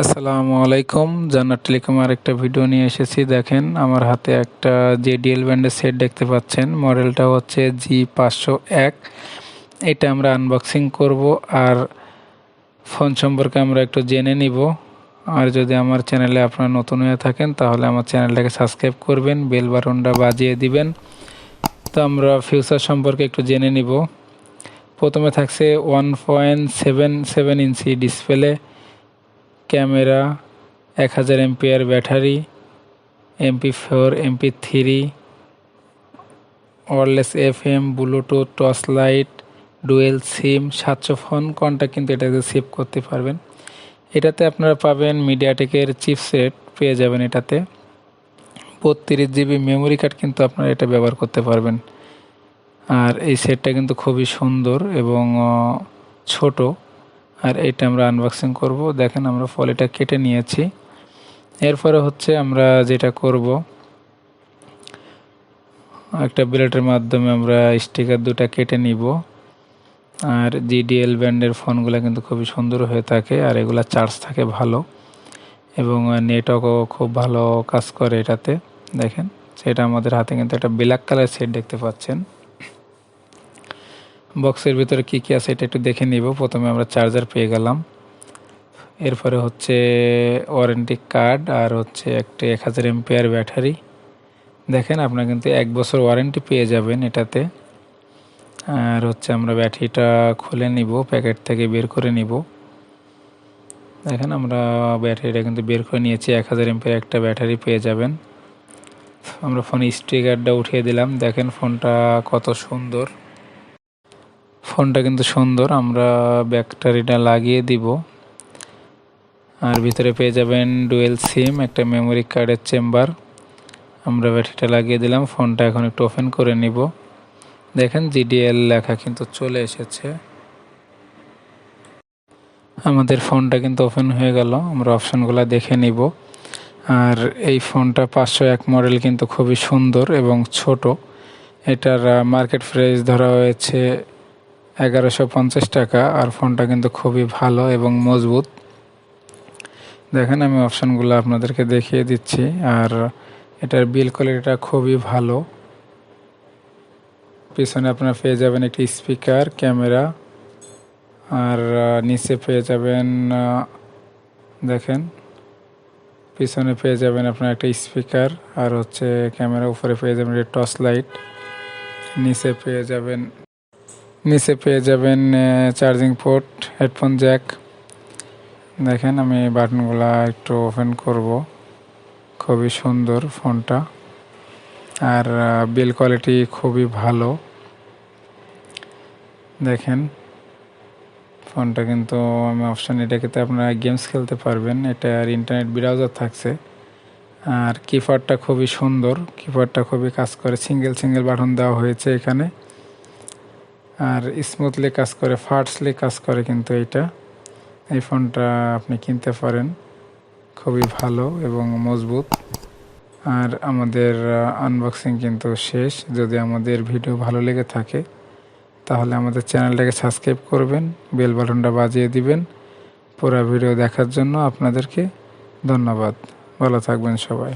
আসসালামু আলাইকুম। জান্নাত টেলিকম আর একটা ভিডিও নিয়ে এসেছি। দেখেন আমার হাতে একটা JDL ব্যান্ডের সেট দেখতে পাচ্ছেন। মডেলটা হচ্ছে G501। এটা আমরা আনবক্সিং করব আর ফোন সম্পর্কে আমরা একটু জেনে নিব। আর যদি আমার চ্যানেলে আপনারা নতুন হয়ে থাকেন তাহলে আমার চ্যানেলটাকে সাবস্ক্রাইব করবেন, বেল বাটনটা বাজিয়ে দিবেন। তো আমরা ফিউচার সম্পর্কে একটু জেনে নিব। প্রথমে থাকছে 1.77 ইঞ্চি ডিসপ্লে, ক্যামেরা, 1000 এমপিআর battery, MP4 MP3, wireless FM, Bluetooth, torch light, dual SIM, 700 phone contact কিন্তু এটাতে সেভ করতে পারবেন। এটাতে আপনারা পাবেন মিডিয়াটেকের চিপসেট পেয়ে যাবেন। এটাতে 32 GB মেমোরি কার্ড কিন্তু আপনারা এটা ব্যবহার করতে পারবেন। আর এই সেটটা কিন্তু খুবই সুন্দর এবং ছোট। আর এটা আমরা আনবক্সিং করব। দেখেন আমরা ফলিটা কেটে নিয়েছি। এরপরে হচ্ছে আমরা যেটা করব, একটা ব্লেডের মাধ্যমে আমরা স্টিকার দুটা কেটে নিব। আর GDL ব্যান্ডের ফোনগুলো কিন্তু খুবই সুন্দর হয়ে থাকে আর এগুলা চার্জ থাকে ভালো এবং নেটওয়ার্কও খুব ভালো কাজ করে এটাতে। দেখেন সেটা আমাদের হাতে কিন্তু একটা ব্ল্যাক কালার সেট দেখতে পাচ্ছেন। বক্সের ভিতরে কি কি আছে এটা একটু দেখে নিব। প্রথমে আমরা চার্জার পেয়ে গেলাম, এরপরে হচ্ছে ওয়ারেন্টি কার্ড আর হচ্ছে একটা 1000 এমপিআর ব্যাটারি। দেখেন আপনারা কিন্তু 1 বছর ওয়ারেন্টি পেয়ে যাবেন এটাতে। আর হচ্ছে আমরা ব্যাটারিটা খুলে নিব, প্যাকেট থেকে বের করে নিব। দেখেন আমরা ব্যাটারিটা কিন্তু বের করে নিয়েছি, 1000 এমপিআর একটা ব্যাটারি পেয়ে যাবেন। আমরা ফোনে স্টিকারটা উঠিয়ে দিলাম। দেখেন ফোনটা কত সুন্দর, ফোনটা কিন্তু সুন্দর। আমরা ব্যাটারিটা লাগিয়ে দিব। আর ভিতরে পেয়ে যাবেন ডুয়েল সিম, একটা মেমোরি কার্ডের চেম্বার। আমরা ব্যাটারিটা লাগিয়ে দিলাম। ফোনটা এখন একটু ওপেন করে নিব। দেখেন GDL লেখা কিন্তু চলে এসেছে। আমাদের ফোনটা কিন্তু ওপেন হয়ে গেল। আমরা অপশানগুলো দেখে নিব। আর এই ফোনটা 501 মডেল কিন্তু খুবই সুন্দর এবং ছোট। এটার মার্কেট প্রাইস ধরা হয়েছে 1150 টাকা। আর ফোনটা কিন্তু খুবই ভালো এবং মজবুত। দেখেন আমি অপশানগুলো আপনাদেরকে দেখিয়ে দিচ্ছি। আর এটার বিল কোয়ালিটিটা খুবই ভালো। পিছনে আপনারা পেয়ে যাবেন একটি স্পিকার, ক্যামেরা, আর নিচে পেয়ে যাবেন দেখেন পিছনে পেয়ে যাবেন আপনার একটা স্পিকার আর হচ্ছে ক্যামেরা। উপরে পেয়ে যাবেন একটা টর্চ লাইট। নিচে পেয়ে যাবেন চার্জিং পোর্ট, হেডফোন জ্যাক। দেখেন আমি বাটনগুলো একটু ওপেন করব। খুবই সুন্দর ফোনটা আর বিল কোয়ালিটি খুবই ভালো। দেখেন ফোনটা কিন্তু আমি অপশান এটাকে আপনারা গেমস খেলতে পারবেন। এটা আর ইন্টারনেট ব্রাউজার থাকছে। আর কিপ্যাডটা খুবই সুন্দর, কিপ্যাডটা খুবই কাজ করে। সিঙ্গেল বাটন দেওয়া হয়েছে এখানে আর স্মুথলি কাজ করে, ফাস্টলি কাজ করে কিন্তু এই ফোনটা আপনি কিনতে পারেন। খুবই ভালো এবং মজবুত। আর আমাদের আনবক্সিং কিন্তু শেষ। যদি আমাদের ভিডিও ভালো লেগে থাকে তাহলে আমাদের চ্যানেলটাকে সাবস্ক্রাইব করবেন, বেল বাটনটা বাজিয়ে দিবেন। পুরো ভিডিও দেখার জন্য আপনাদেরকে ধন্যবাদ। ভালো থাকবেন সবাই।